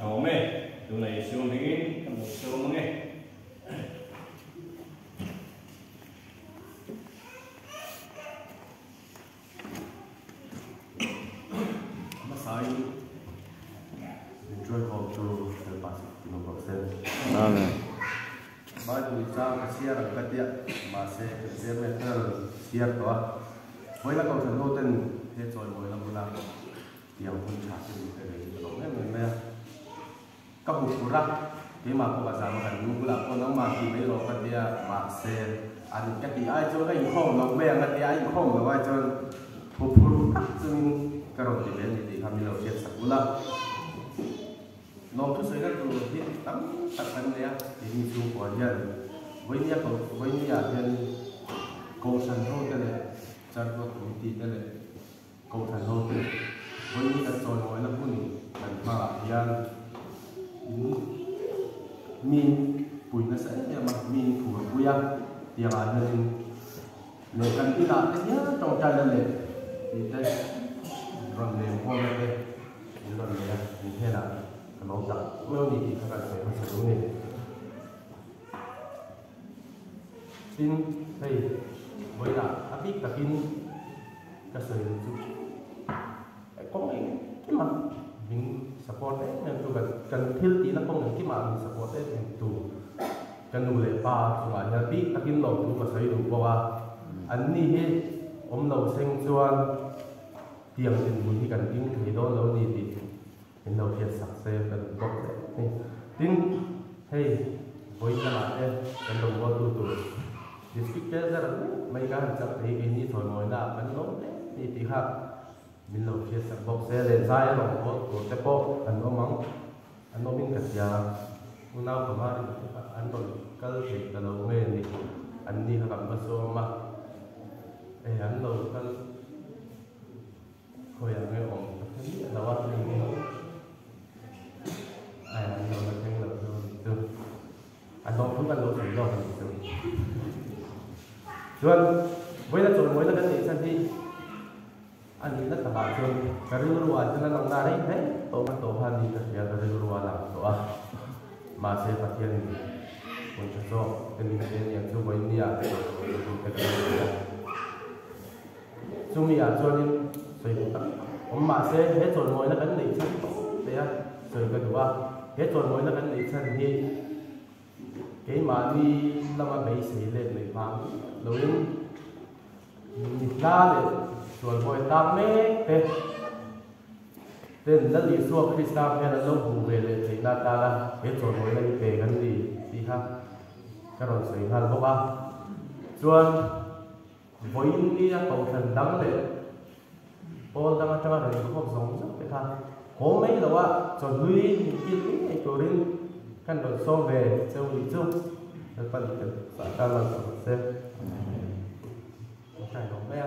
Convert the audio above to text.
thấu mê từ này xuống đến cầm đầu xuống nghe Masai enjoy how to the pass no process. Amen. Ba tu cha kasia ra katia ma se kasia metal sia to. Voi la kau thano ten he choi voi la bula. Tiang pun cha se ni te le lo me ka hu pura ke ma ko ba sa ma kan nu bula ko na ma ki me ro katia ma se an ka ti ai cho la in khom lo ve nga ti ai khom lo wa cho hu pur tak chung karong ti ben ti kami lo siap sakula. Nó cứ xảy ra từ hiện tắm tập thân đấy thì mình chụp của nhân với nhà nhân cầu thần hô thế này chân có thủ tì thế này cầu thần hô thế với nhà tròn nói là cũng cần mà nhân mình bùi nó sẽ mà mình thủ bùi ăn thì là nhân nếu cần cái nào cái nhớ trong trái này thì đây rồi nếu hôm nay đây rồi như thế nào nó gặp lâu thì các bạn phải sử dụng này xin thầy với là áp ít tập in các sự có mấy cái mà mình support đấy nên tôi cần thiết tí nó không những cái mà mình support đấy mình tụ cần đủ lệ ba chúng ta nhận biết tập in lâu tụ và sử dụng qua anh đi hết ông lâu sinh chuan tiền tiền muốn đi cần in thì đó lâu thì mình đầu tiên sạc xe cần tốt đấy tin hey với các bạn em cần đồng vào tụ discuss ra là mấy cái hành động thấy cái như thôi nói là vẫn tốt đấy thì khác mình đầu tiên sạc bọc xe lên dài lòng có của cái bộ anh nó mắng anh nó mình cắt giá hôm nào có mà anh còn cái gì cái đầu mê thì anh đi làm cái số mà anh đầu cái hồi anh nghe ông là what mình anh nói là thành lập được anh nói cũng là lỗi rủi ro chuẩn với là chuẩn với là cái gì sang đi anh đi rất là bảo chuẩn cái rượu rùa cho nên lòng ta đấy thế tổ hành đi thật là cái rượu rùa làm tổ mà sẽ phát hiện còn cho do cái này cái này cho với India cái chúng mình à cho nên xây dựng ông mà sẽ hết chuẩn với là cái gì sang đấy à rồi cái thứ ba hết rồi mỗi lần anh lấy chân thì cái mà đi làm mà bị xỉ lên để phá rồi nhìn ra để rồi mọi tam mê thế tên rất lý suộc khi sao hay là lâu hùng về để thấy ta là hết rồi mỗi lần về cái gì đi ha cái rồi xảy ra bốc á chuan với đi cầu thần đắng để ô đang cho rồi không giống rất cái thằng có mấy đâu á cho lui những cái chỗ đến căn đồ so về châu lý chung là phần cái xã ta là sẽ cái nó bé